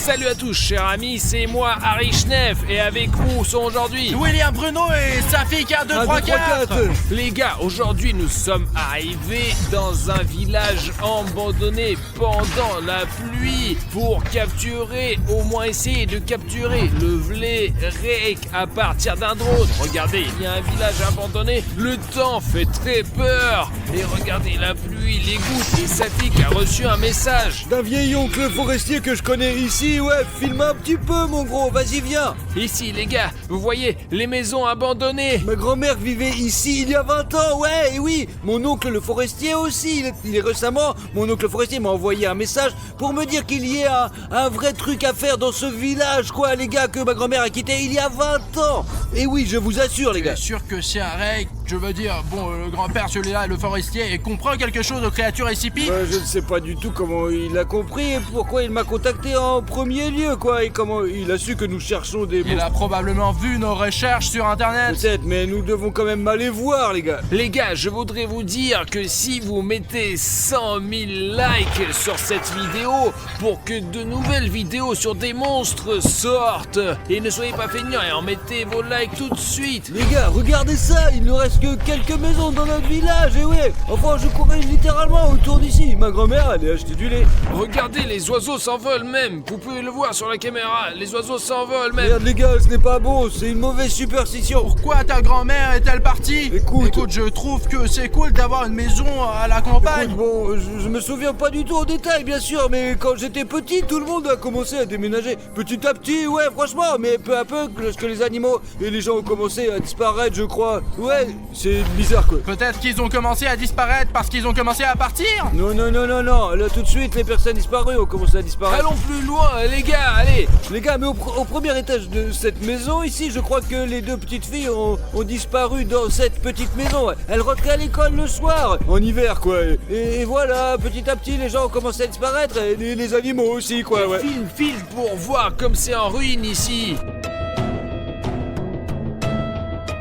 Salut à tous chers amis, c'est moi Harry Schneff et avec vous sont aujourd'hui William Bruno et sa fille 1234. Les gars, aujourd'hui nous sommes arrivés dans un village abandonné pendant la pluie pour capturer, au moins essayer de capturer le Vlérek à partir d'un drone. Regardez, il y a un village abandonné, le temps fait très peur. Et regardez la pluie, les gouttes et Safik a reçu un message d'un vieil oncle forestier que je connais ici, ouais, filme un petit peu mon gros, vas-y viens. Ici les gars, vous voyez les maisons abandonnées. Ma grand-mère vivait ici il y a 20 ans, ouais, et oui, mon oncle le forestier aussi, il est récemment, mon oncle forestier m'a envoyé un message pour me dire qu'il y a un vrai truc à faire dans ce village, quoi, les gars, que ma grand-mère a quitté il y a 20 ans. Et oui, je vous assure les gars. Je suis sûr que c'est un règle, je veux dire, bon, le grand-père celui-là, le forestier, et comprend quelque chose aux créatures SCP. Je ne sais pas du tout comment il a compris et pourquoi il m'a contacté en premier lieu, quoi, et comment il a su que nous cherchons des Il a probablement vu nos recherches sur internet. Peut-être, mais nous devons quand même aller voir, les gars. Les gars, je voudrais vous dire que si vous mettez 100 000 likes sur cette vidéo pour que de nouvelles vidéos sur des monstres sortent, et ne soyez pas feignants et en mettez vos likes tout de suite. Les gars, regardez ça, il ne reste que quelques maisons dans notre village, et ouais, enfin je courais littéralement autour d'ici. Ma grand-mère allait acheter du lait. Regardez, les oiseaux s'envolent même. Vous pouvez le voir sur la caméra, les oiseaux s'envolent même. Regarde les gars, ce n'est pas bon, c'est une mauvaise superstition. Pourquoi ta grand-mère est-elle partie? Écoute, je trouve que c'est cool d'avoir une maison à la campagne. Écoute, bon, je me souviens pas du tout en détail, bien sûr, mais quand j'étais petit, tout le monde a commencé à déménager. Petit à petit, ouais, franchement, mais peu à peu, lorsque les animaux et les gens ont commencé à disparaître, je crois. Ouais, c'est bizarre, quoi. Peut-être qu'ils ont commencé à disparaître parce qu'ils ont commencé à partir. Non, là tout de suite, les personnes disparues ont commencé à disparaître. Allons plus loin, les gars, allez. Les gars, mais au premier étage de cette maison, ici, je crois que les deux petites filles ont disparu dans cette petite maison. Ouais. Elles rentraient à l'école le soir, en hiver, quoi. Et voilà, petit à petit, les gens ont commencé à disparaître, et les animaux aussi, quoi, ouais. File pour voir comme c'est en ruine ici.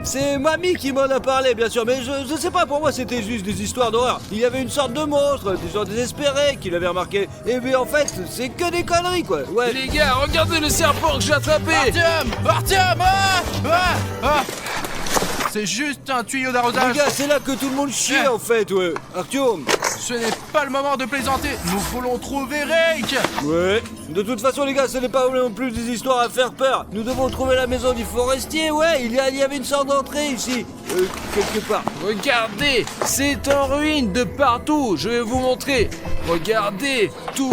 C'est mamie qui m'en a parlé, bien sûr, mais je sais pas, pour moi c'était juste des histoires d'horreur. Il y avait une sorte de monstre, des gens désespérés qui l'avaient remarqué. Et mais en fait, c'est que des conneries, quoi. Ouais. Les gars, regardez le serpent que j'ai attrapé. Artyom, C'est juste un tuyau d'arrosage. Les gars, c'est là que tout le monde chie, en fait, ouais. Artyom. Ce n'est pas le moment de plaisanter. Nous voulons trouver Rake. Ouais. De toute façon, les gars, ce n'est pas non plus des histoires à faire peur. Nous devons trouver la maison du forestier, ouais. Il y avait une sorte d'entrée ici, quelque part. Regardez, c'est en ruine de partout. Je vais vous montrer. Regardez, tout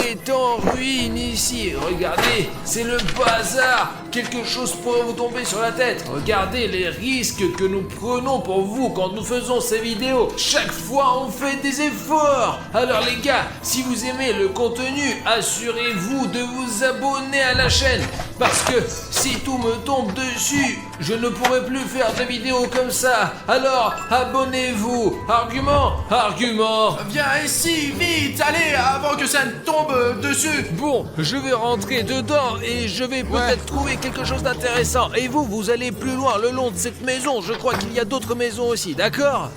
est en ruine ici. Regardez, c'est le bazar. Quelque chose pourrait vous tomber sur la tête. Regardez les risques que nous prenons pour vous quand nous faisons ces vidéos. Chaque fois, on fait des efforts. Alors les gars, si vous aimez le contenu, assurez-vous de vous abonner à la chaîne. Parce que si tout me tombe dessus, je ne pourrai plus faire de vidéos comme ça. Alors, abonnez-vous. Argument. Viens ici, vite, allez, avant que ça ne tombe dessus. Bon, je vais rentrer dedans et je vais peut-être trouver quelque chose d'intéressant. Et vous allez plus loin le long de cette maison. Je crois qu'il y a d'autres maisons aussi, d'accord.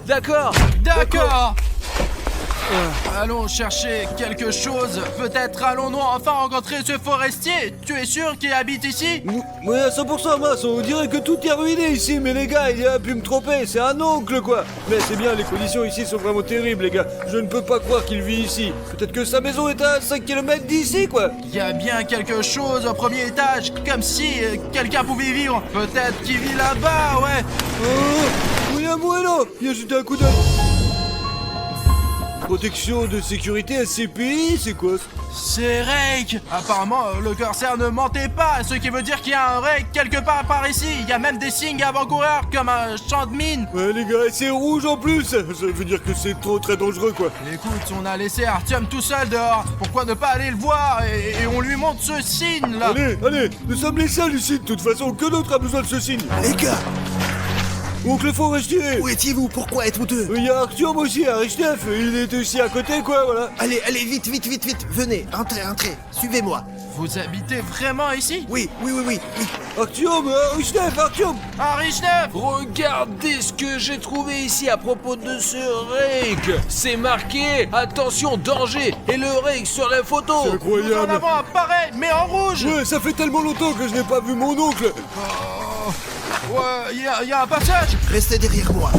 Allons chercher quelque chose. Peut-être allons-nous enfin rencontrer ce forestier. Tu es sûr qu'il habite ici? Ouais, à 100%, mince, on dirait que tout est ruiné ici, mais les gars, il a pu me tromper, c'est un oncle, quoi. Mais c'est bien, les conditions ici sont vraiment terribles, les gars. Je ne peux pas croire qu'il vit ici. Peut-être que sa maison est à 5 km d'ici, quoi. Il y a bien quelque chose au premier étage, comme si quelqu'un pouvait y vivre. Peut-être qu'il vit là-bas, ouais. Oh, William Bueno, viens jeter un coup d'œil. Protection de sécurité SCPI, c'est quoi ça? C'est Rake. Apparemment, le corsaire ne mentait pas, ce qui veut dire qu'il y a un Rake quelque part par ici. Il y a même des signes avant-coureurs, comme un champ de mine. Ouais, les gars, c'est rouge en plus. Ça veut dire que c'est très dangereux, quoi. Écoute, on a laissé Artyom tout seul dehors. Pourquoi ne pas aller le voir et on lui montre ce signe, là? Allez, nous sommes les seuls ici, de toute façon. Que d'autre a besoin de ce signe? Les gars, Oncle forestier! où étiez-vous? Pourquoi êtes-vous deux? Il y a Artyom aussi, Harry Schneff, il est aussi à côté, quoi, voilà. Allez, vite, venez, entrez, suivez-moi. Vous habitez vraiment ici? Oui. Artyom, Richnev, Artyom. Ah, Richnev! Regardez ce que j'ai trouvé ici à propos de ce rake. C'est marqué attention danger et le rake sur la photo. C'est Nous en incroyable. avons un pareil, mais en rouge! Ouais, ça fait tellement longtemps que je n'ai pas vu mon oncle. Ouais, y a un passage! Restez derrière moi.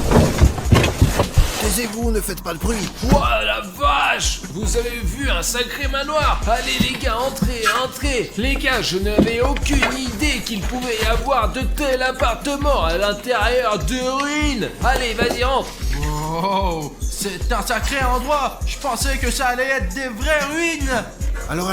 Taisez-vous, ne faites pas de bruit. Ouah la vache! Vous avez vu un sacré manoir? Allez les gars, entrez! Les gars, je n'avais aucune idée qu'il pouvait y avoir de tels appartements à l'intérieur de ruines. Allez, vas-y, entre! Oh, c'est un sacré endroit! Je pensais que ça allait être des vraies ruines! Alors,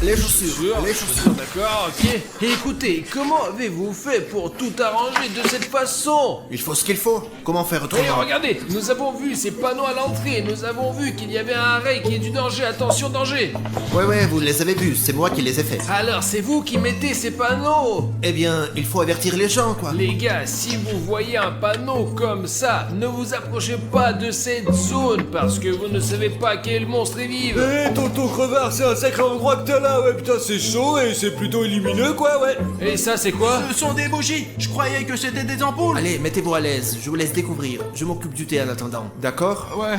les chaussures. Les chaussures. D'accord, ok. Et écoutez, comment avez-vous fait pour tout arranger de cette façon? Il faut ce qu'il faut. Comment faire Et autrement? regardez, nous avons vu ces panneaux à l'entrée, nous avons vu qu'il y avait un rake et du danger, attention danger. Ouais, vous les avez vus, c'est moi qui les ai faits. Alors c'est vous qui mettez ces panneaux. Eh bien, il faut avertir les gens, quoi. Les gars, si vous voyez un panneau comme ça, ne vous approchez pas de cette zone parce que vous ne savez pas quel monstre y vive. Eh, tonton crevard, c'est un sacré endroit que t'as là, ouais, putain, c'est chaud et c'est plutôt lumineux, quoi, ouais. Et ça c'est quoi? Ce sont des bougies! Je croyais que c'était des ampoules! Allez, mettez-vous à l'aise, je vous laisse découvrir. Je m'occupe du thé en attendant, d'accord? Ouais,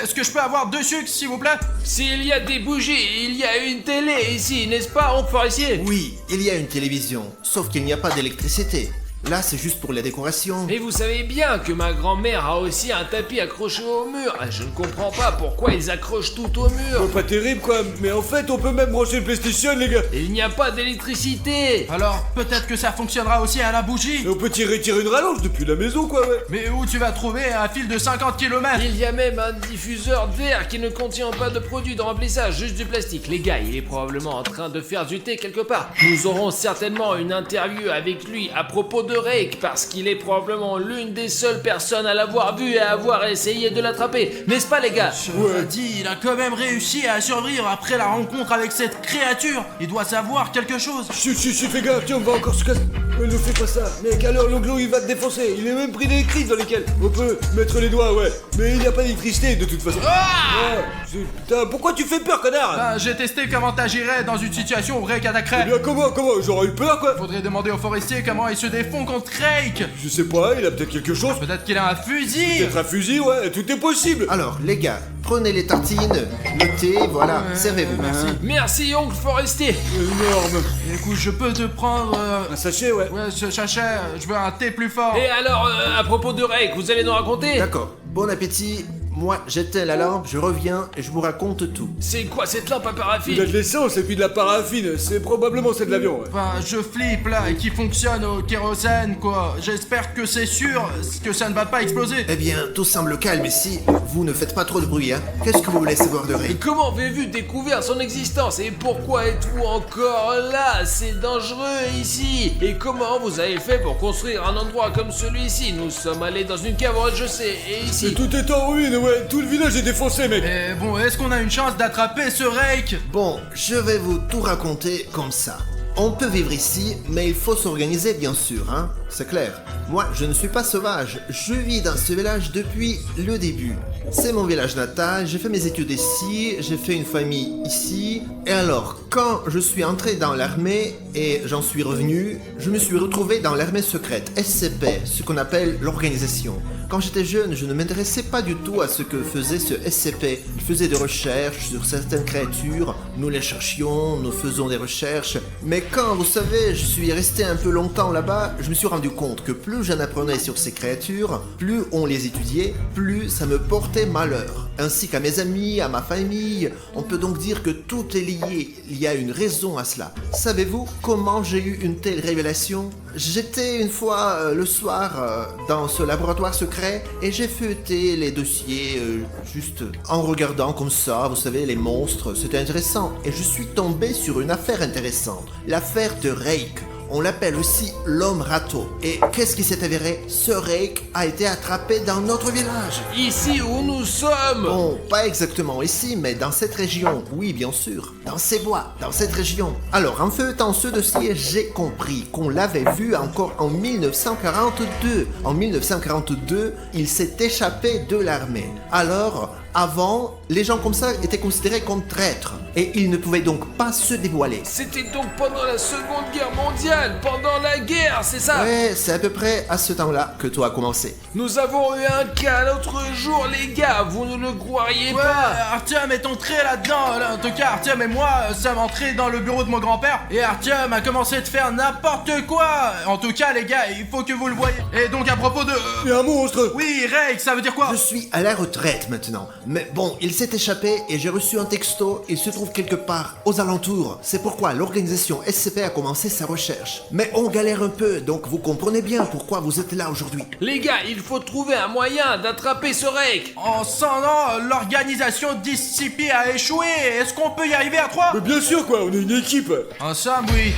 est-ce que je peux avoir 2 sucres, s'il vous plaît? S'il y a des bougies, il y a une télé ici, n'est-ce pas, oncle forestier? Oui, il y a une télévision, sauf qu'il n'y a pas d'électricité. Là, c'est juste pour la décoration. Et vous savez bien que ma grand-mère a aussi un tapis accroché au mur. Ah, je ne comprends pas pourquoi ils accrochent tout au mur. Pas terrible, quoi, mais en fait, on peut même brancher le PlayStation, les gars. Il n'y a pas d'électricité. Alors, peut-être que ça fonctionnera aussi à la bougie! Et on peut tirer une rallonge depuis la maison, quoi, ouais. Mais où tu vas trouver un fil de 50 km? Il y a même un diffuseur d'air qui ne contient pas de produit de remplissage, juste du plastique. Les gars, il est probablement en train de faire du thé quelque part. Nous aurons certainement une interview avec lui à propos de Rake, parce qu'il est probablement l'une des seules personnes à l'avoir vu et à avoir essayé de l'attraper. N'est-ce pas les gars? Je dis, il a quand même réussi à survivre après la rencontre avec cette créature. Il doit savoir quelque chose. Chut, fais gaffe, tiens, on va encore se casser. Ne fais pas ça, mec, alors l'onglo il va te défoncer. Il est même pris des crises dans lesquelles on peut mettre les doigts, ouais. Mais il n'y a pas d'électricité de toute façon. Putain, pourquoi tu fais peur, connard? Ben, j'ai testé comment t'agirais dans une situation où Rake Eh attaquerait. bien, comment? J'aurais eu peur, quoi. Faudrait demander au forestier comment il se défend contre Rake. Je sais pas, il a peut-être quelque chose. Peut-être qu'il a un fusil. Peut-être un fusil, ouais, tout est possible. Alors, les gars, prenez les tartines, le thé, voilà, servez-vous. Merci oncle forestier. Énorme. Écoute, je peux te prendre... Un sachet, ouais. Ouais, ce sachet, je veux un thé plus fort. Et alors, à propos de Rake, vous allez nous raconter? D'accord, bon appétit. Moi, j'éteins la lampe, je reviens et je vous raconte tout. C'est quoi cette lampe à Il a paraffine? de l'essence et puis de la paraffine. C'est probablement c'est de l'avion, ouais. Enfin, je flippe là, et qui fonctionne au kérosène, quoi. J'espère que c'est sûr que ça ne va pas exploser. Eh bien, tout semble calme ici. Vous ne faites pas trop de bruit, hein. Qu'est-ce que vous voulez savoir de Et Rake? comment avez-vous découvert son existence? Et pourquoi êtes-vous encore là? C'est dangereux ici. Et comment vous avez fait pour construire un endroit comme celui-ci? Nous sommes allés dans une cave au rez-de-chaussée. Et Et ici... tout est en ruine, ouais. Tout le village est défoncé, mec. Et bon, est-ce qu'on a une chance d'attraper ce Rake? Bon, je vais vous tout raconter comme ça. On peut vivre ici, mais il faut s'organiser bien sûr, hein. C'est clair. Moi, je ne suis pas sauvage. Je vis dans ce village depuis le début. C'est mon village natal, j'ai fait mes études ici, j'ai fait une famille ici. Et alors, quand je suis entré dans l'armée et j'en suis revenu, je me suis retrouvé dans l'armée secrète, SCP, ce qu'on appelle l'organisation. Quand j'étais jeune, je ne m'intéressais pas du tout à ce que faisait ce SCP. Il faisait des recherches sur certaines créatures, nous les cherchions, nous faisons des recherches. Mais quand, vous savez, je suis resté un peu longtemps là-bas, je me suis rendu compte que plus j'en apprenais sur ces créatures, plus on les étudiait, plus ça me portait malheur. Ainsi qu'à mes amis, à ma famille, on peut donc dire que tout est lié, il y a une raison à cela. Savez-vous comment j'ai eu une telle révélation? J'étais une fois le soir dans ce laboratoire secret et j'ai feuilleté les dossiers juste en regardant comme ça, vous savez, les monstres, c'était intéressant. Et je suis tombé sur une affaire intéressante, l'affaire de Rake. On l'appelle aussi l'homme râteau. Et qu'est-ce qui s'est avéré? Ce Rake a été attrapé dans notre village. Ici où nous sommes. Bon, pas exactement ici, mais dans cette région. Oui, bien sûr. Dans ces bois, dans cette région. Alors, en feuilletant ce dossier, j'ai compris qu'on l'avait vu encore en 1942. En 1942, il s'est échappé de l'armée. Alors, Avant, les gens comme ça étaient considérés comme traîtres et ils ne pouvaient donc pas se dévoiler. C'était donc pendant la Seconde Guerre mondiale, pendant la guerre, c'est ça? Ouais, c'est à peu près à ce temps-là que tout a commencé. Nous avons eu un cas l'autre jour, les gars, vous ne le croiriez Ouais, pas. Artyom est entré là-dedans. En tout cas, Artyom et moi sommes entrés dans le bureau de mon grand-père et Artyom a commencé de faire n'importe quoi. En tout cas, les gars, il faut que vous le voyez. Et donc, à propos de... Mais un monstre! Oui, Rake, ça veut dire quoi? Je suis à la retraite maintenant. Mais bon, il s'est échappé et j'ai reçu un texto. Il se trouve quelque part aux alentours. C'est pourquoi l'organisation SCP a commencé sa recherche. Mais on galère un peu, donc vous comprenez bien pourquoi vous êtes là aujourd'hui. Les gars, il faut trouver un moyen d'attraper ce Rake. En 100 ans, l'organisation d'SCP a échoué. Est-ce qu'on peut y arriver à 3? Mais bien sûr quoi, on est une équipe! En somme, oui.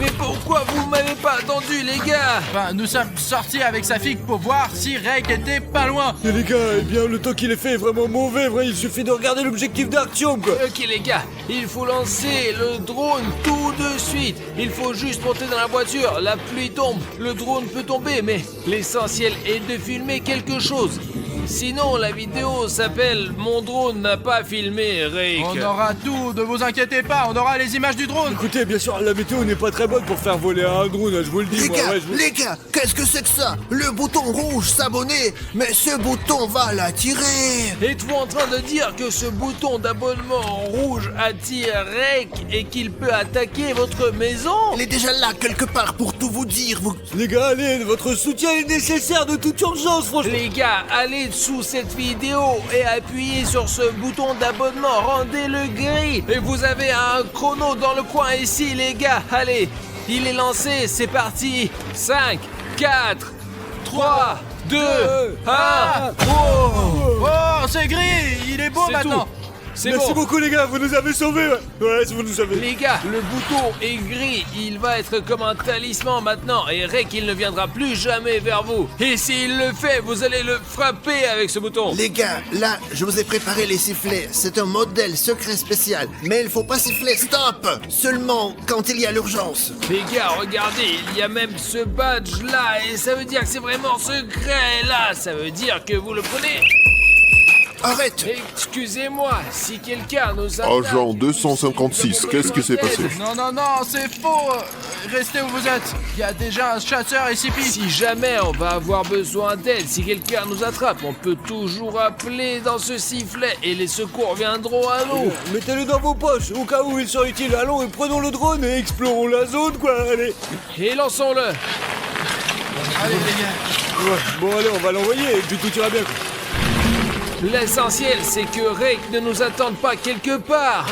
Mais pourquoi vous m'avez pas attendu, les gars? Enfin, nous sommes sortis avec sa fille pour voir si Rake était pas loin. Mais les gars, eh bien le temps qu'il est fait est vraiment mauvais, vrai, il suffit de regarder l'objectif d'Artyom quoi! Ok les gars, il faut lancer le drone tout de suite. Il faut juste monter dans la voiture, la pluie tombe, le drone peut tomber, mais l'essentiel est de filmer quelque chose. Sinon la vidéo s'appelle « Mon drone n'a pas filmé, Rake ». On aura tout, ne vous inquiétez pas, on aura les images du drone. Écoutez, bien sûr, la météo n'est pas très bonne pour faire voler un drone, je vous le dis, Les moi, gars, ouais, les gars, qu'est-ce que c'est que ça? Le bouton rouge, s'abonner. Mais ce bouton va l'attirer. Êtes-vous en train de dire que ce bouton d'abonnement rouge attire Rake et qu'il peut attaquer votre maison? Il est déjà là quelque part pour tout vous dire. Vous... Les gars, allez, votre soutien est nécessaire de toute urgence, franchement! Les gars, allez sous cette vidéo et appuyez sur ce bouton d'abonnement, rendez-le gris. Et vous avez un chrono dans le coin ici, les gars. Allez, il est lancé, c'est parti. 5, 4, 3, 2, 1. Oh, c'est gris, il est beau C'est maintenant. tout. C'est Merci bon. beaucoup les gars, vous nous avez sauvés! Ouais, vous nous avez... Les gars, le bouton est gris, il va être comme un talisman maintenant et Rake il ne viendra plus jamais vers vous. Et s'il le fait, vous allez le frapper avec ce bouton. Les gars, là, je vous ai préparé les sifflets. C'est un modèle secret spécial. Mais il faut pas siffler stop seulement quand il y a l'urgence. Les gars, regardez, il y a même ce badge là et ça veut dire que c'est vraiment secret là. Ça veut dire que vous le prenez. Arrête! Excusez-moi, si quelqu'un nous attaque... Agent 256, qu'est-ce qui s'est passé? Non, non, non, c'est faux. Restez où vous êtes. Il y a déjà un chasseur SCP. Si jamais on va avoir besoin d'aide, si quelqu'un nous attrape, on peut toujours appeler dans ce sifflet et les secours viendront à nous. Mettez-le dans vos poches, au cas où il sera utile. Allons et prenons le drone et explorons la zone, quoi, allez! Et lançons-le. Allez, les gars. Ouais, bon allez, on va l'envoyer et puis tout ira bien, quoi. L'essentiel, c'est que Rake ne nous attende pas quelque part.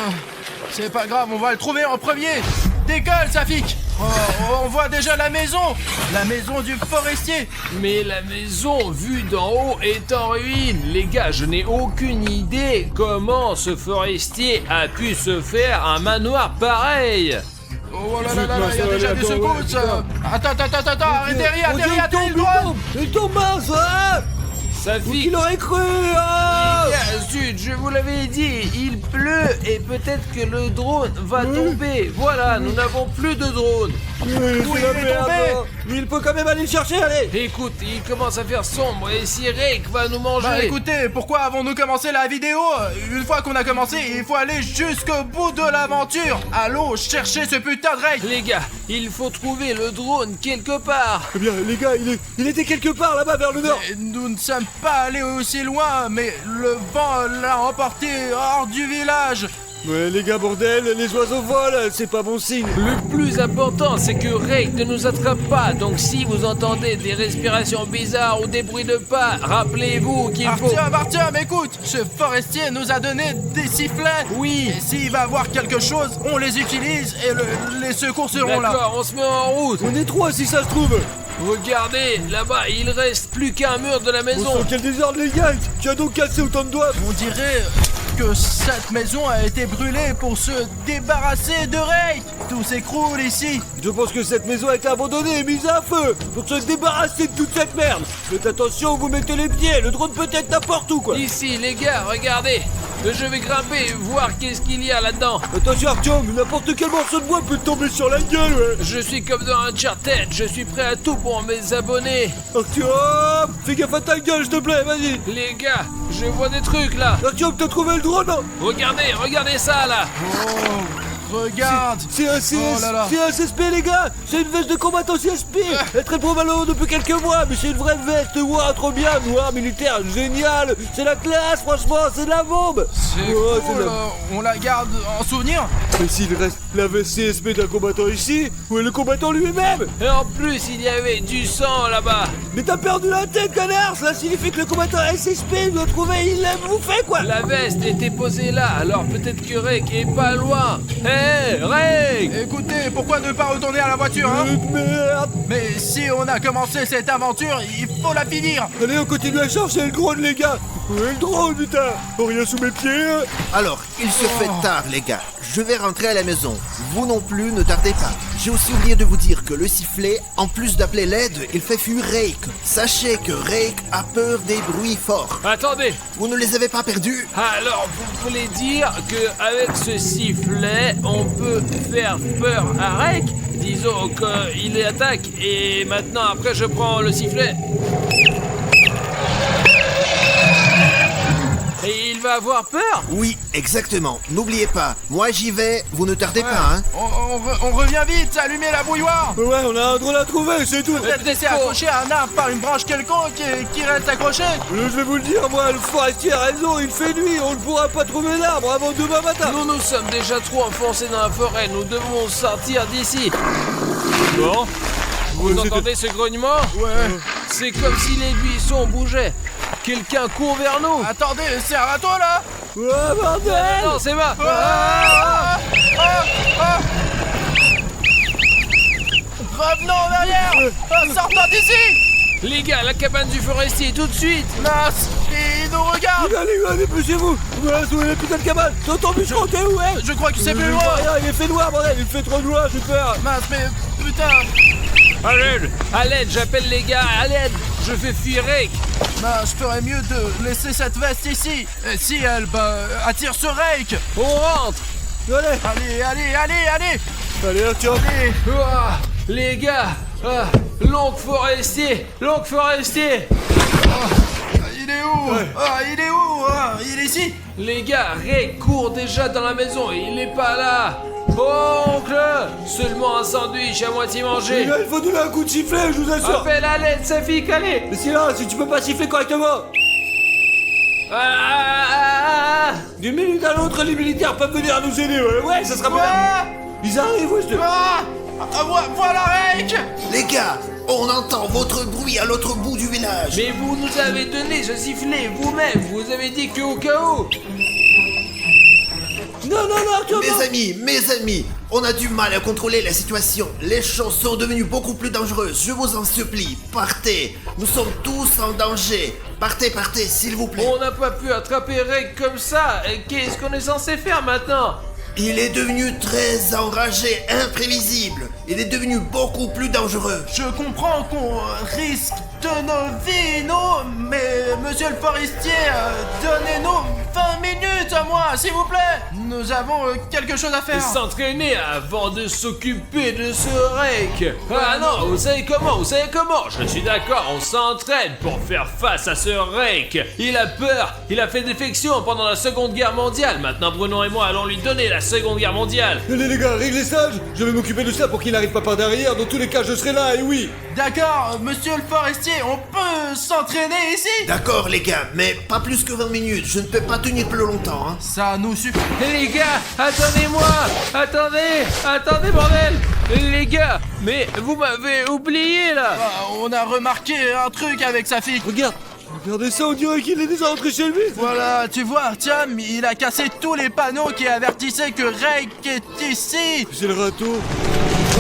C'est pas grave, on va le trouver en premier. Décolle, Safik. Oh, on voit déjà la maison du forestier. Mais la maison, vue d'en haut, est en ruine. Les gars, je n'ai aucune idée comment ce forestier a pu se faire un manoir pareil. Oh là là là là, il y a déjà des secousses. Attends, arrête derrière, le drone. Il tombe mince, ah! Ça fait... Qui l'aurait cru, ah! Zut, je vous l'avais dit, il pleut et peut-être que le drone va tomber. Voilà, nous n'avons plus de drone. Oui, il est tombé. Mais il peut quand même aller le chercher, allez! Écoute, il commence à faire sombre et si Rake va nous manger... Bah écoutez, pourquoi avons-nous commencé la vidéo? Une fois qu'on a commencé, il faut aller jusqu'au bout de l'aventure. Allons chercher ce putain de Rake. Les gars, il faut trouver le drone quelque part. Eh bien, les gars, il était quelque part là-bas vers le nord. Et nous ne sommes pas allés aussi loin, mais le vent l'a emporté hors du village. Ouais, les gars, bordel, les oiseaux volent, c'est pas bon signe. Le plus important, c'est que Rake ne nous attrape pas. Donc si vous entendez des respirations bizarres ou des bruits de pas, rappelez-vous qu'il faut... Artyom, écoute, ce forestier nous a donné des sifflets. Oui. Et s'il va voir quelque chose, on les utilise et les secours seront là. D'accord, on se met en route. On est trois si ça se trouve. Regardez, là-bas, il reste plus qu'un mur de la maison. Oh, quel désordre, les gars! Qui a donc cassé autant de doigts? On dirait que cette maison a été brûlée pour se débarrasser de Rake. Tout s'écroule ici. Je pense que cette maison a été abandonnée et mise à feu pour se débarrasser de toute cette merde. Faites attention où vous mettez les pieds, le drone peut être n'importe où, quoi. Ici, les gars, regardez. Je vais grimper, voir qu'est-ce qu'il y a là-dedans. Attention Artyom, n'importe quel morceau de bois peut te tomber sur la gueule, ouais. Je suis comme dans Uncharted, je suis prêt à tout pour mes abonnés. Artyom, fais gaffe à ta gueule, s'il te plaît, vas-y. Les gars, je vois des trucs là. Artyom, t'as trouvé le drone, non? Regardez ça là. Regarde. C'est un Oh là là. C'est un CSP, les gars. C'est une veste de combattant CSP. Elle est très probablement depuis quelques mois, mais c'est une vraie veste. Ouah, trop bien, noir, militaire, génial. C'est la classe, franchement, c'est de la bombe. C'est Ouais, cool, on la garde en souvenir. Mais s'il reste la veste CSP d'un combattant ici, où est le combattant lui-même? Et en plus, il y avait du sang là-bas. Mais t'as perdu la tête, connard. Cela signifie que le combattant SSP doit trouver, il l'a bouffé, quoi. La veste était posée là, alors peut-être que Rake est pas loin. Hé, Rake! Écoutez, pourquoi ne pas retourner à la voiture, hein? Merde. Mais si on a commencé cette aventure, il faut la finir. Allez, on continue à chercher le drone, les gars. Où est le drone, putain? Oh, rien sous mes pieds, hein. Alors, il se fait tard, les gars. Je vais rentrer à la maison. Vous non plus, ne tardez pas. J'ai aussi oublié de vous dire que le sifflet, en plus d'appeler l'aide, il fait fuir Rake. Sachez que Rake a peur des bruits forts. Attendez, Vous ne les avez pas perdus? alors vous voulez dire que avec ce sifflet, on peut faire peur à Rake? Disons qu'il attaque et maintenant après je prends le sifflet. Et il va avoir peur? Oui, exactement. N'oubliez pas, moi j'y vais, vous ne tardez pas, hein. On revient vite, allumez la bouilloire. Ouais, on a un drone à trouver, c'est tout. Peut-être laisser accrocher à un arbre par une branche quelconque qui reste accroché. Je vais vous le dire, moi, le forestier a raison, il fait nuit, on ne pourra pas trouver l'arbre avant demain matin. Nous sommes déjà trop enfoncés dans la forêt, nous devons sortir d'ici. Bon, vous entendez ce grognement? Ouais. C'est comme si les buissons bougeaient. Quelqu'un court vers nous. Attendez, c'est un râteau là. Ouais, bordel. Non, c'est moi. Revenons en arrière. Sortons d'ici. Les gars, la cabane du forestier, tout de suite. Mince, il nous regarde. Allez, dépêchez-vous. Voilà, où est la putain de cabane? Dans ton bûcheron, t'es où, hein? Je crois que c'est plus Je loin. vois rien, il est fait noir, bordel, il fait trop noir, j'ai peur. Mince, mais putain. À l'aide, j'appelle les gars, à l'aide. Je fais fuir Rake. Je ferais mieux de laisser cette veste ici. Et si elle, attire ce Rake. On rentre. Allez, Allez. Artyom. Allez. Ouah, les gars, l'oncle forestier. Il est où? Il est où? Il est ici. Les gars, Rake court déjà dans la maison et il est pas là. Oncle, seulement un sandwich à moitié mangé. Il faut donner un coup de sifflet, je vous assure. Appelle à l'aide, Safik, allez. Mais silence, si tu peux pas siffler correctement. D'une minute à l'autre, les militaires peuvent venir nous aider, ouais, ça sera bien. Ils arrivent, ouais, Voilà Rake. Les gars, on entend votre bruit à l'autre bout du village. Mais vous nous avez donné ce sifflet vous-même. Vous avez dit que au cas où. Non, Artyom, non. Mes amis, on a du mal à contrôler la situation. Les choses sont devenues beaucoup plus dangereuses. Je vous en supplie, partez. Nous sommes tous en danger. Partez, s'il vous plaît. On n'a pas pu attraper Rake comme ça. Et qu'est-ce qu'on est censé faire maintenant? Il est devenu très enragé, imprévisible. Il est devenu beaucoup plus dangereux. Je comprends qu'on risque de nos vies, non? Mais monsieur le forestier, donnez-nous 20 minutes à moi, s'il vous plaît. Nous avons quelque chose à faire. S'entraîner avant de s'occuper de ce Rake. Ah non, vous savez comment? Je suis d'accord, on s'entraîne pour faire face à ce Rake. Il a peur, il a fait défection pendant la Seconde Guerre mondiale. Maintenant Bruno et moi allons lui donner la Seconde Guerre mondiale. Allez les gars, réglez ça, je vais m'occuper de ça pour qu'il n'arrive pas par derrière. Dans tous les cas, je serai là, et oui. D'accord, monsieur le forestier, on peut s'entraîner ici? D'accord les gars, mais pas plus que 20 minutes. Je ne peux pas tenir plus longtemps, hein. Ça nous suffit. Les gars, attendez-moi. Attendez bordel. Les gars, mais vous m'avez oublié là. On a remarqué un truc avec sa fille. Regardez ça, on dirait qu'il est déjà rentré chez lui. Voilà, tu vois, Artyom, il a cassé tous les panneaux qui avertissaient que Rake est ici. C'est le râteau.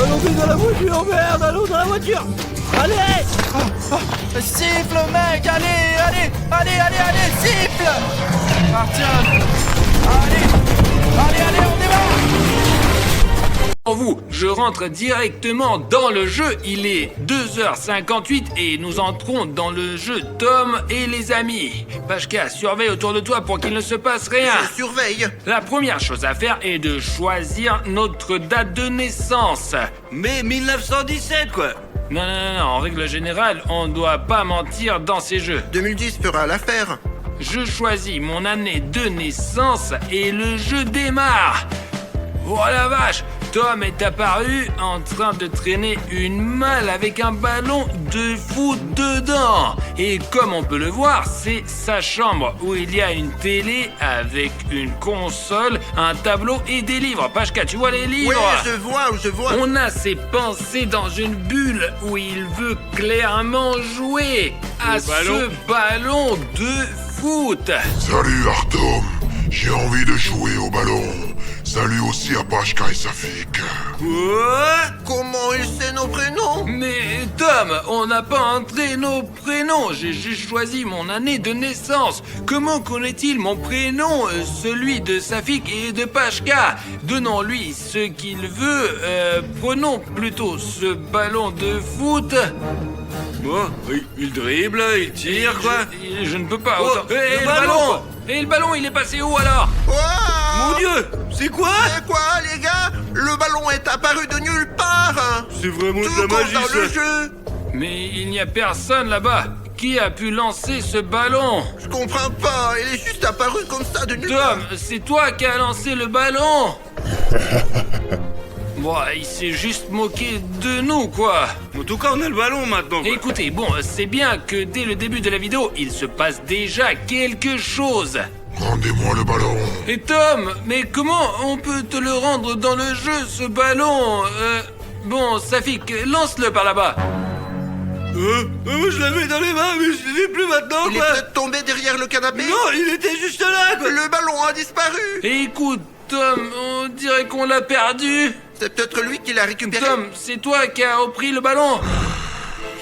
Allons vite dans la voiture, merde, allons dans la voiture. Allez. Siffle mec, allez, siffle. Artyom, allez, on démarre. vous, je rentre directement dans le jeu. Il est 2h58 et nous entrons dans le jeu Tom et les amis. Pashka, surveille autour de toi pour qu'il ne se passe rien. Je surveille. La première chose à faire est de choisir notre date de naissance. Mais 1917, quoi. Non, en règle générale, on doit pas mentir dans ces jeux. 2010 fera l'affaire. Je choisis mon année de naissance et le jeu démarre. Oh la vache! Tom est apparu en train de traîner une malle avec un ballon de foot dedans. Et comme on peut le voir, c'est sa chambre où il y a une télé avec une console, un tableau et des livres. Pashka, tu vois les livres? Oui, je vois. On a ses pensées dans une bulle où il veut clairement jouer à ce ballon de foot. Salut Artom, j'ai envie de jouer au ballon. Salut aussi à Pashka et Safik. Comment il sait nos prénoms? Mais Tom, on n'a pas entré nos prénoms. J'ai juste choisi mon année de naissance. Comment connaît-il mon prénom, celui de Safik et de Pashka? Donnons-lui ce qu'il veut. Prenons plutôt ce ballon de foot. Bon, il dribble, il tire, quoi. Je ne peux pas. Oh, autant. Et le ballon. Et le ballon, il est passé où alors? Mon Dieu, c'est quoi? C'est quoi, les gars? Le ballon est apparu de nulle part. C'est vraiment Tout de la comme magie, dans le ça. jeu. Mais il n'y a personne là-bas. Qui a pu lancer ce ballon? Je comprends pas, il est juste apparu comme ça de nulle part. Tom, c'est toi qui as lancé le ballon. Bon, il s'est juste moqué de nous, quoi. En tout cas, on a le ballon maintenant, quoi. Écoutez, bon, c'est bien que dès le début de la vidéo, il se passe déjà quelque chose. Rendez-moi le ballon. Et Tom, mais comment on peut te le rendre dans le jeu, ce ballon? Bon, Safik, lance-le par là-bas. Je l'avais dans les mains, mais je l'ai plus maintenant, Il est quoi. peut-être tombé derrière le canapé. Non, il était juste là, quoi. Le ballon a disparu. Et écoute, Tom, on dirait qu'on l'a perdu. C'est peut-être lui qui l'a récupéré. Tom, c'est toi qui as repris le ballon.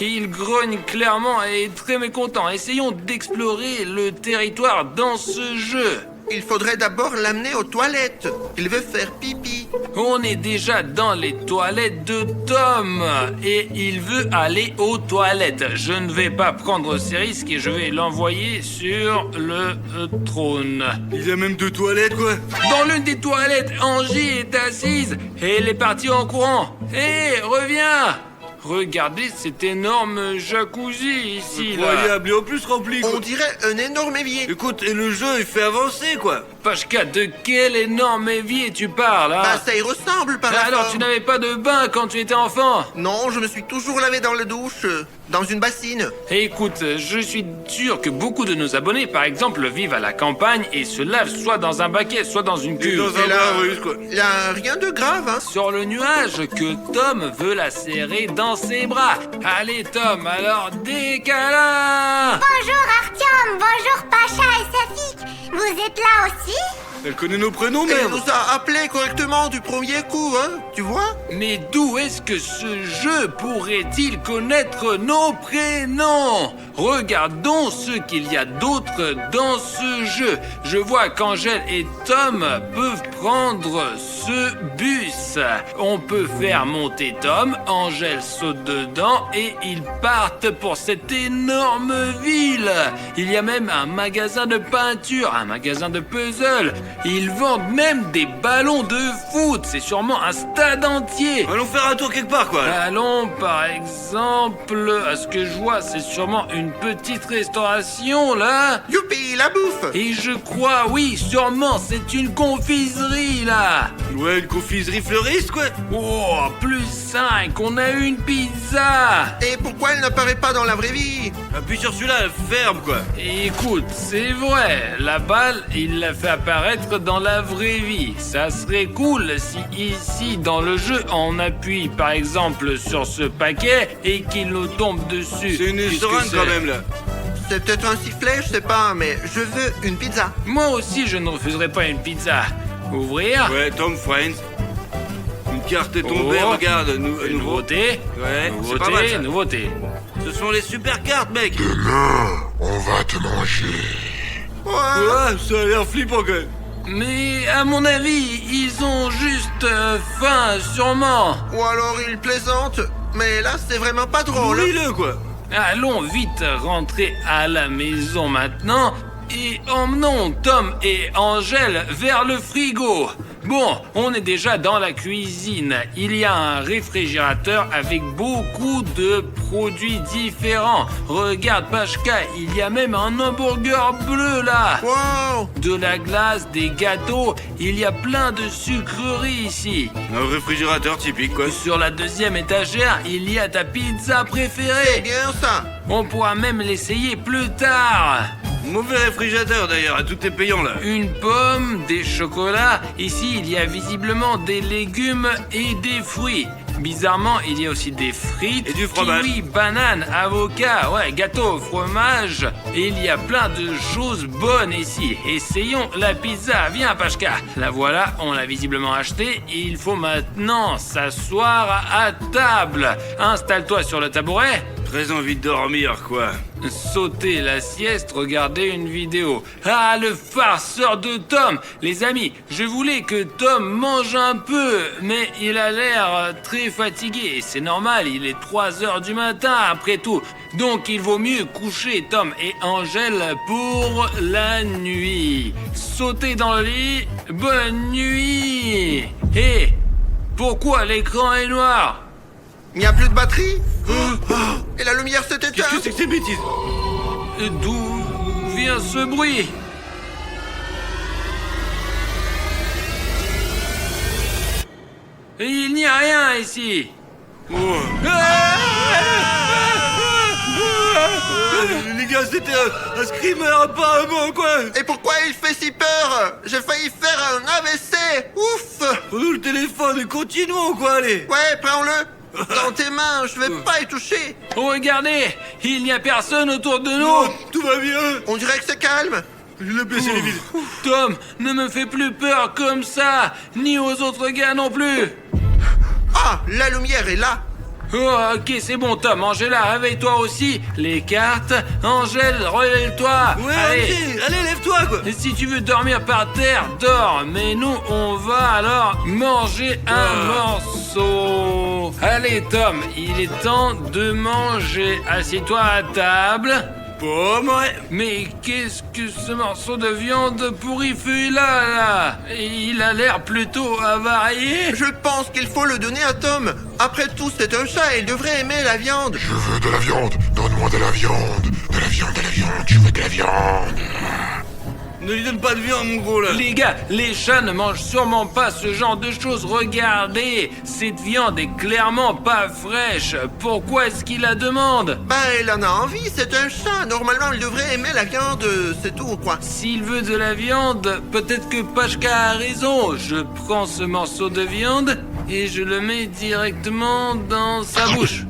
Il grogne clairement et est très mécontent. Essayons d'explorer le territoire dans ce jeu. Il faudrait d'abord l'amener aux toilettes. Il veut faire pipi. On est déjà dans les toilettes de Tom et il veut aller aux toilettes. Je ne vais pas prendre ces risques et je vais l'envoyer sur le trône. Il y a même 2 toilettes, quoi. Dans l'une des toilettes, Angie est assise et elle est partie en courant. Hé, reviens! Regardez cet énorme jacuzzi ici, là. Incroyable, et en plus rempli, quoi. On dirait un énorme évier. Écoute, et le jeu, il fait avancer, quoi. Pashka, de quel énorme évier tu parles, hein? Bah ça y ressemble par la Alors, forme. tu n'avais pas de bain quand tu étais enfant? Non, je me suis toujours lavé dans la douche, dans une bassine. Écoute, je suis sûr que beaucoup de nos abonnés, par exemple, vivent à la campagne et se lavent soit dans un baquet, soit dans une cuve. dans un Et là, bain russe, quoi. il y a rien de grave, hein. Sur le nuage que Tom veut la serrer dans ses bras. Allez, Tom, alors des câlins! Bonjour Artyom, bonjour Pacha et Safik. Vous êtes là aussi? Elle connaît nos prénoms, Elle merde. nous a appelés correctement du premier coup, hein. Tu vois? Mais d'où est-ce que ce jeu pourrait-il connaître nos prénoms? Regardons ce qu'il y a d'autre dans ce jeu. Je vois qu'Angèle et Tom peuvent prendre ce bus. On peut faire monter Tom, Angèle saute dedans et ils partent pour cette énorme ville. Il y a même un magasin de peinture, un magasin de puzzle. Ils vendent même des ballons de foot. C'est sûrement un stade entier. Allons faire un tour quelque part, quoi. Allons, par exemple, à ce que je vois, c'est sûrement une petite restauration, là. Youpi, la bouffe. Et je crois, oui, sûrement, c'est une confiserie, là. Ouais, une confiserie fleuriste, quoi. Oh, +5, on a une pizza. Et pourquoi elle n'apparaît pas dans la vraie vie? Appuie sur celui-là, elle ferme, quoi. Et écoute, c'est vrai, la balle, il l'a fait apparaître dans la vraie vie. Ça serait cool si ici, dans le jeu, on appuie par exemple sur ce paquet et qu'il nous tombe dessus. C'est une Qu'est-ce que restaurante, c'est? quand même, là. C'est peut-être un sifflet, je sais pas, mais je veux une pizza. Moi aussi, je ne refuserai pas une pizza. Ouvrir. Ouais, Tom Friends. Une carte est tombée, Oh. regarde. Nouveauté. Ouais, c'est pas mal, ça. Nouveauté. Ce sont les super cartes, mec. Demain, on va te manger. Ouais. Ouais, ça a l'air flippant, quand même. Mais à mon avis, ils ont juste faim, sûrement. Ou alors il plaisante, mais là c'est vraiment pas drôle. Nourris-le, quoi. Allons vite rentrer à la maison maintenant et emmenons Tom et Angèle vers le frigo. Bon, on est déjà dans la cuisine. Il y a un réfrigérateur avec beaucoup de produits différents. Regarde, Pachka, il y a même un hamburger bleu là. Wow! De la glace, des gâteaux, il y a plein de sucreries ici. Un réfrigérateur typique, quoi. Sur la deuxième étagère, il y a ta pizza C'est préférée. bien ça! On pourra même l'essayer plus tard. Mauvais réfrigérateur, d'ailleurs, tout est payant, là. Une pomme, des chocolats. Ici, il y a visiblement des légumes et des fruits. Bizarrement, il y a aussi des frites, Et du fromage. kiwi, bananes, avocats, ouais, gâteau, fromage. Et il y a plein de choses bonnes ici. Essayons la pizza. Viens, Pachka. La voilà, on l'a visiblement achetée. Il faut maintenant s'asseoir à table. Installe-toi sur le tabouret. Très envie de dormir, quoi. Sauter la sieste, regarder une vidéo. Ah, le farceur de Tom! Les amis, je voulais que Tom mange un peu, mais il a l'air très fatigué. C'est normal, il est 3 heures du matin après tout. Donc il vaut mieux coucher Tom et Angèle pour la nuit. Sautez dans le lit, bonne nuit! Hé! Pourquoi l'écran est noir? Il n'y a plus de batterie? Et la lumière s'est éteinte? Qu'est-ce que c'est que ces bêtises? D'où vient ce bruit? Il n'y a rien ici. Les gars, c'était un screamer, apparemment, quoi. Et pourquoi il fait si peur? J'ai failli faire un AVC! Ouf! Prenons le téléphone et continuons, quoi, allez. Ouais, prends-le! Dans tes mains, je vais pas y toucher! Regardez, il n'y a personne autour de nous. Oh, tout va bien. On dirait que c'est calme! Je l'ai baissé les vides. Tom, ne me fais plus peur comme ça, ni aux autres gars non plus. Ah, la lumière est là! Oh, ok, c'est bon, Tom. Angela, réveille-toi aussi. Les cartes. Angèle, relève-toi. Ouais, allez, lève-toi, quoi. Et si tu veux dormir par terre, dors. Mais nous, on va alors manger un morceau. Allez, Tom, il est temps de manger. Assieds-toi à table. Pomme, ouais. Mais qu'est-ce que ce morceau de viande pourri fait là? Il a l'air plutôt avarié. Je pense qu'il faut le donner à Tom! Après tout, c'est un chat et il devrait aimer la viande! Je veux de la viande. Donne-moi de la viande. De la viande, de la viande. Je veux de la viande. Ne lui donne pas de viande, mon gros, là. Les gars, les chats ne mangent sûrement pas ce genre de choses. Regardez, cette viande est clairement pas fraîche. Pourquoi est-ce qu'il la demande? Ben, il en a envie, c'est un chat! Normalement, il devrait aimer la viande, c'est tout, quoi! S'il veut de la viande, peut-être que Pachka a raison. Je prends ce morceau de viande et je le mets directement dans sa bouche.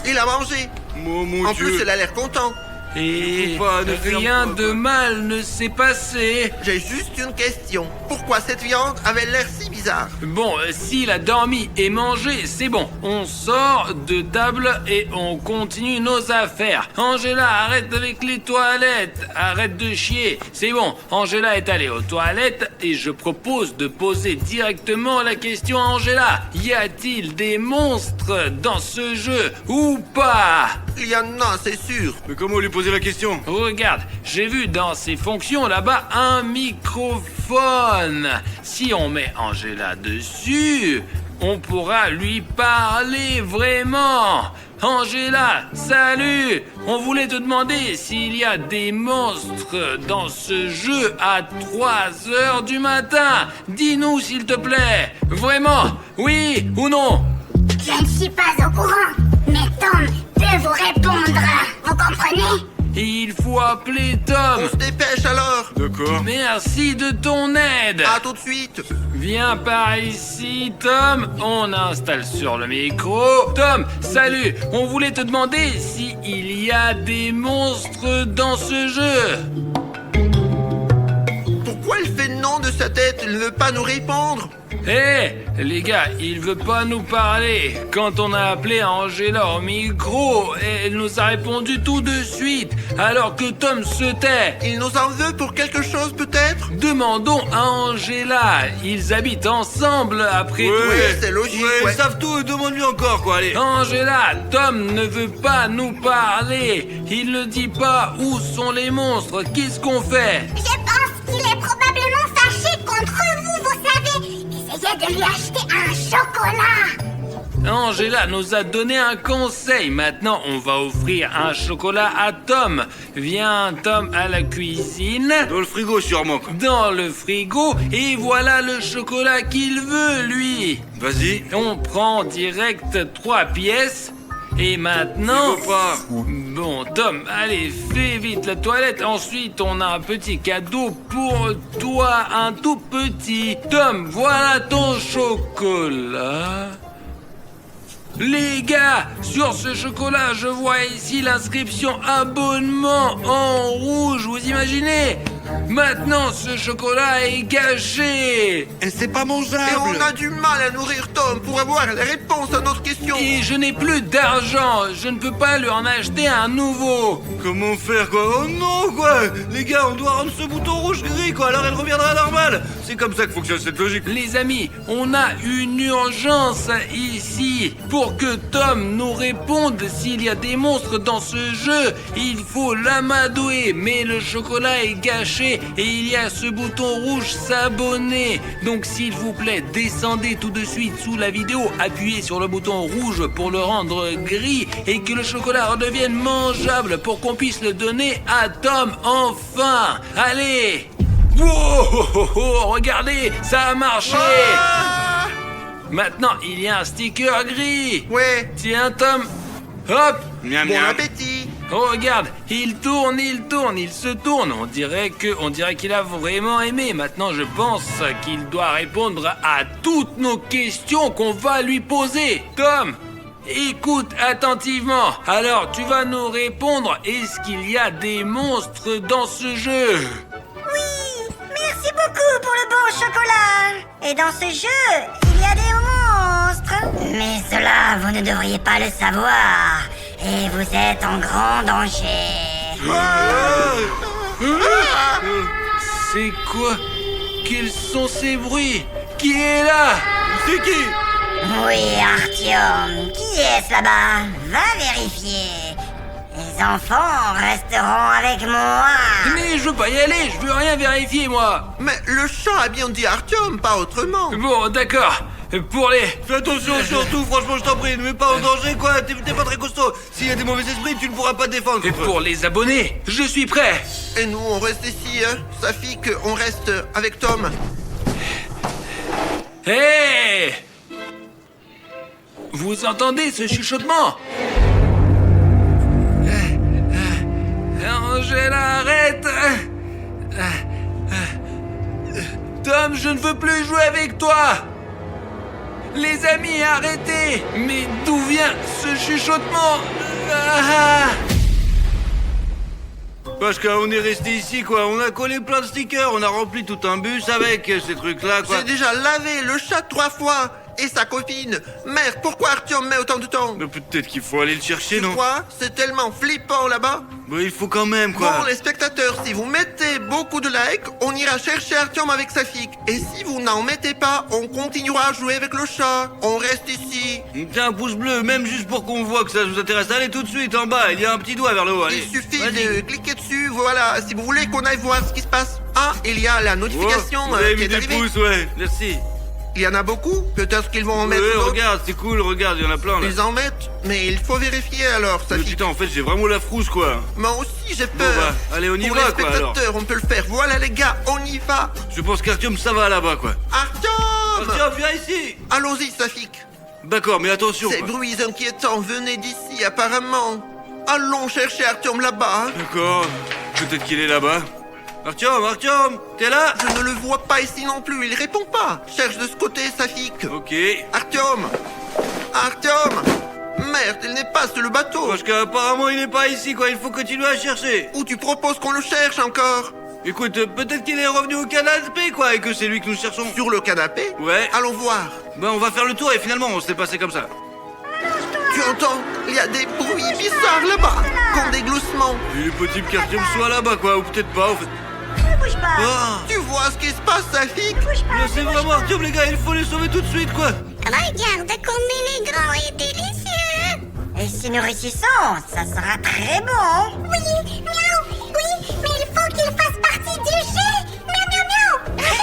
Il a mangé! Oh, mon En Dieu. plus, il a l'air content! Et Faut pas ne faire rien pas, de quoi. mal ne s'est passé. J'ai juste une question. Pourquoi cette viande avait l'air si bizarre? Bon, s'il a dormi et mangé, c'est bon. On sort de table et on continue nos affaires. Angela, arrête avec les toilettes. Arrête de chier. C'est bon, Angela est allée aux toilettes et je propose de poser directement la question à Angela. Y a-t-il des monstres dans ce jeu ou pas? Il y en a, c'est sûr! Mais comment lui poser la question? Regarde, j'ai vu dans ses fonctions là-bas un microphone. Si on met Angela dessus, on pourra lui parler vraiment. Angela, salut! On voulait te demander s'il y a des monstres dans ce jeu à 3 heures du matin. Dis-nous s'il te plaît. Vraiment, oui ou non? Je ne suis pas au courant, mais Tom peut vous répondre. Vous comprenez? Il faut appeler Tom. On se dépêche alors! D'accord. Merci de ton aide. À tout de suite! Viens par ici, Tom. On installe sur le micro. Tom, salut. On voulait te demander s'il y a des monstres dans ce jeu. Pourquoi il fait non de sa tête, il ne veut pas nous répondre. Les gars, il veut pas nous parler. Quand on a appelé Angela au micro, elle nous a répondu tout de suite, alors que Tom se tait. Il nous en veut pour quelque chose peut-être? Demandons à Angela. Ils habitent ensemble après tout. Oui, c'est logique, Ouais, ouais. ils savent tout, demande-lui encore, quoi, allez. Angela, Tom ne veut pas nous parler. Il ne dit pas où sont les monstres. Qu'est-ce qu'on fait? Je pense qu'il est probablement fâché contre vous, vous savez. Essayez de lui acheter un chocolat. Angela nous a donné un conseil. Maintenant, on va offrir un chocolat à Tom. Viens, Tom, à la cuisine. Dans le frigo, sûrement, quoi. Dans le frigo. Et voilà le chocolat qu'il veut, lui. Vas-y. On prend direct 3 pièces. Et maintenant... Il veut pas. Bon, Tom, allez, fais vite la toilette. Ensuite, on a un petit cadeau pour toi, un tout petit. Tom, voilà ton chocolat. Les gars, sur ce chocolat, je vois ici l'inscription abonnement en rouge, vous imaginez? Maintenant, ce chocolat est gâché. Et c'est pas Et mangeable. on a du mal à nourrir Tom pour avoir les réponses à notre question. Et je n'ai plus d'argent, je ne peux pas lui en acheter un nouveau. Comment faire, quoi? Oh non, quoi. Les gars, on doit rendre ce bouton rouge gris, quoi, alors elle reviendra normale. C'est comme ça que fonctionne cette logique. Les amis, on a une urgence ici. Pour que Tom nous réponde s'il y a des monstres dans ce jeu, il faut l'amadouer. Mais le chocolat est gâché et il y a ce bouton rouge s'abonner. Donc s'il vous plaît, descendez tout de suite sous la vidéo, appuyez sur le bouton rouge pour le rendre gris et que le chocolat redevienne mangeable pour qu'on puisse le donner à Tom enfin. Allez! Wow, regardez, ça a marché. Ah Maintenant, il y a un sticker gris. Ouais, Tiens, Tom. Hop. Miam, bon miam. appétit. Oh, regarde, il tourne, il se tourne. On dirait qu'il a vraiment aimé. Maintenant, je pense qu'il doit répondre à toutes nos questions qu'on va lui poser. Tom, écoute attentivement. Alors, tu vas nous répondre. Est-ce qu'il y a des monstres dans ce jeu? Oui, merci beaucoup pour le bon chocolat. Et dans ce jeu, il y a des monstres. Mais cela, vous ne devriez pas le savoir. Et vous êtes en grand danger. C'est quoi? Quels sont ces bruits? Qui est là? C'est qui? Oui, Artyom, qui est-ce là-bas? Va vérifier. Les enfants resteront avec moi. Mais je veux pas y aller, je veux rien vérifier, moi. Mais le chat a bien dit Artyom, pas autrement. Bon, d'accord. Pour les... Fais attention surtout, franchement, je t'en prie, ne mets pas en danger, quoi. T'es pas très costaud. S'il y a des mauvais esprits, tu ne pourras pas te défendre. Et contre eux. pour les abonnés, je suis prêt. Et nous, on reste ici, hein. Safik, on reste avec Tom. Hé! Vous entendez ce chuchotement? Angela, arrête! Tom, je ne veux plus jouer avec toi! Les amis, arrêtez! Mais d'où vient ce chuchotement? Ah! Parce qu'on est resté ici, quoi. On a collé plein de stickers, on a rempli tout un bus avec ces trucs-là, quoi. J'ai déjà lavé le chat 3 fois. Et sa copine. Merde, pourquoi Artyom met autant de temps? Mais peut-être qu'il faut aller le chercher, non? Quoi? C'est tellement flippant là-bas. Mais il faut quand même, quoi. Bon, les spectateurs, si vous mettez beaucoup de likes, on ira chercher Artyom avec Safik. Et si vous n'en mettez pas, on continuera à jouer avec le chat. On reste ici. Tiens, un pouce bleu, même juste pour qu'on voit que ça nous intéresse. Allez, tout de suite, en bas, il y a un petit doigt vers le haut, allez. Il suffit Vas-y. de cliquer dessus, voilà, si vous voulez qu'on aille voir ce qui se passe. Ah, il y a la notification Oh, vous avez qui mis est des arrivée. pouces, ouais, merci. Il y en a beaucoup, peut-être qu'ils vont en mettre Ouais, d'autres. regarde, c'est cool, regarde, il y en a plein, là. Ils en mettent, mais il faut vérifier alors, Mais Safik. putain, en fait, j'ai vraiment la frousse, quoi. Moi aussi j'ai Bon, peur. bah, allez, on y Pour va, les quoi, alors. spectateurs, on peut le faire. Voilà les gars, on y va. Je pense qu'Artyom, ça va là-bas, quoi. Artyom Tiens, viens ici. Allons-y, Safik. D'accord, mais attention, Ces quoi. bruits inquiétants venaient d'ici, apparemment. Allons chercher Artyom là-bas. hein. D'accord, peut-être qu'il est là-bas. Artyom, t'es là? Je ne le vois pas ici non plus, il répond pas. Cherche de ce côté, Safik. Ok. Artyom Merde, il n'est pas sur le bateau. Parce qu'apparemment, il n'est pas ici, quoi. Il faut continuer à chercher. Ou tu proposes qu'on le cherche encore? Écoute, peut-être qu'il est revenu au canapé, quoi, et que c'est lui que nous cherchons. Sur le canapé? Ouais. Allons voir. Ben, on va faire le tour et finalement, on s'est passé comme ça. Tu entends? Il y a des bruits bizarres là-bas, comme des gloussements. Il est possible qu'Artyom soit là-bas, quoi, ou peut-être pas, en fait. Ne bouge pas. Ah, Tu vois ce qui se passe, Safik? Bouge pas. là, c'est vraiment Artyom, les gars, il faut les sauver tout de suite, quoi. Regarde comme il est grand et délicieux. Et si nous réussissons, ça sera très bon. Oui, miaou, oui, mais il faut qu'il fasse partie du jeu. Miaou, miaou, miaou.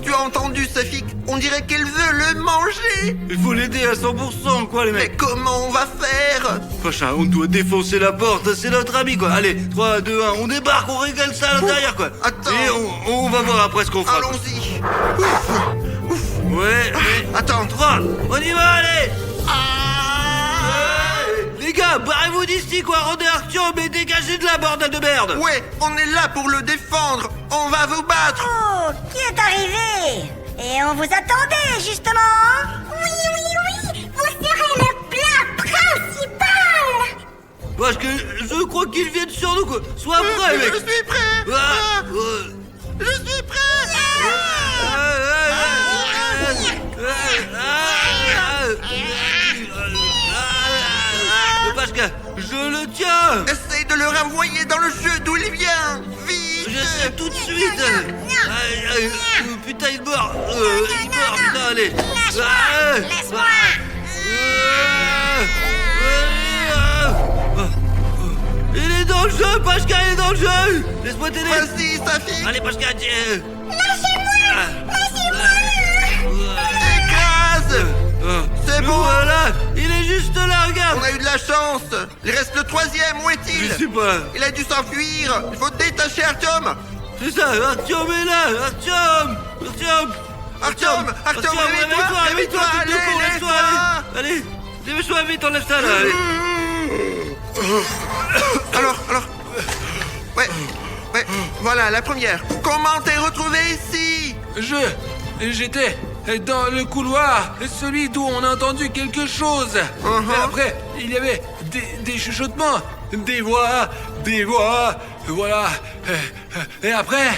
Tu as entendu, Safik? On dirait qu'elle veut le manger. Il faut l'aider à 100%, quoi, les Mais mecs. comment on va faire? Prochain, on doit défoncer la porte, c'est notre ami, quoi. Allez, 3, 2, 1, on débarque, on régale ça à l'intérieur, quoi. Attends. Et on va voir après ce qu'on fera. quoi. Allons-y. Ouais, mais... Attends. 3, on y va, allez. Ah Les gars, barrez-vous d'ici, quoi. Rendez Artyom et dégagez de la bordel de merde. Ouais, on est là pour le défendre. On va vous battre. Oh, qui est arrivé? Et on vous attendait, justement. Oui, oui, oui, vous serez le plat principal. Parce que je crois qu'ils viennent sur nous, quoi. Sois prêt, mec. Je suis prêt. Ah, Je suis prêt. Pascal, je le tiens. Essaye de le renvoyer dans le jeu d'où il vient. Vite. Je sais tout de suite. Putain, il meurt. Il meurt, putain, allez. Laisse-moi. Il est dans le jeu, Pascal, il est dans le jeu. Laisse-moi t'aider. Vas-y, Safik. Allez, Pascal, tiens. Écrase. C'est bon. Voilà, il est juste là, regarde. On a eu de la chance. Il reste le troisième. Où Je est-il? sais pas. Il a dû s'enfuir. Il faut détacher Artyom. C'est ça, Artyom est là. Artyom. Artyom, réveille-toi, réveille-toi. Allez, laisse-toi. Allez, dépêche-toi vite, enlève ça, là. Allez. Alors. Ouais, voilà la première. Comment t'es retrouvé ici? J'étais dans le couloir, celui d'où on a entendu quelque chose. Et après, il y avait des chuchotements, des voix, voilà. Et après...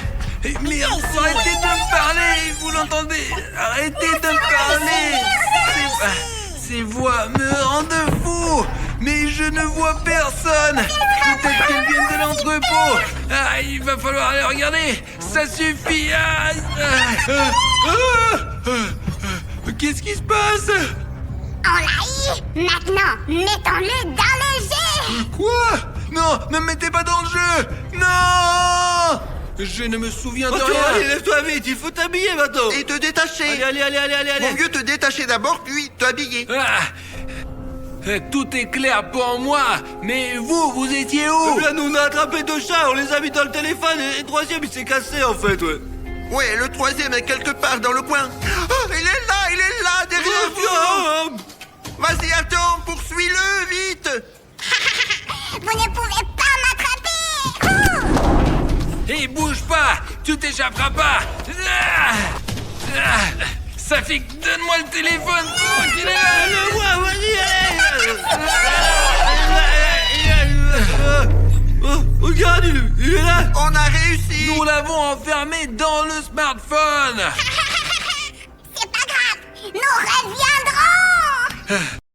Mais arrêtez de me parler, vous l'entendez? Arrêtez de me parler. Ces voix me rendent fou. Mais je ne vois personne. Peut-être qu'elles viennent de l'entrepôt. Ah, il va falloir aller regarder. Ça suffit. Qu'est-ce qui se passe? On l'a eu. Maintenant, mettons-le dans le jeu. Quoi? Non, ne me mettez pas dans le jeu. Non. Je ne me souviens de Artyom, allez, rien. lève-toi vite, il faut t'habiller maintenant. Et te détacher. Allez. Vaut mieux te détacher d'abord, puis t'habiller. Tout est clair pour moi. Mais vous étiez où? Là, nous, on a attrapé 2 chats, on les a mis dans le téléphone, et le troisième, il s'est cassé, en fait, ouais. Ouais, le troisième est quelque part dans le coin. Oh, il est là, derrière vous. Vas-y, Artyom, poursuis-le, vite. Vous ne pouvez pas m'attraper. Hé, bouge pas. Tu t'échapperas pas. Safik, donne-moi le téléphone. Il est là. Le vois, vas-y, allez. Regarde, il est là. On a réussi. Nous l'avons enfermé dans le smartphone. C'est pas grave. Nous reviendrons.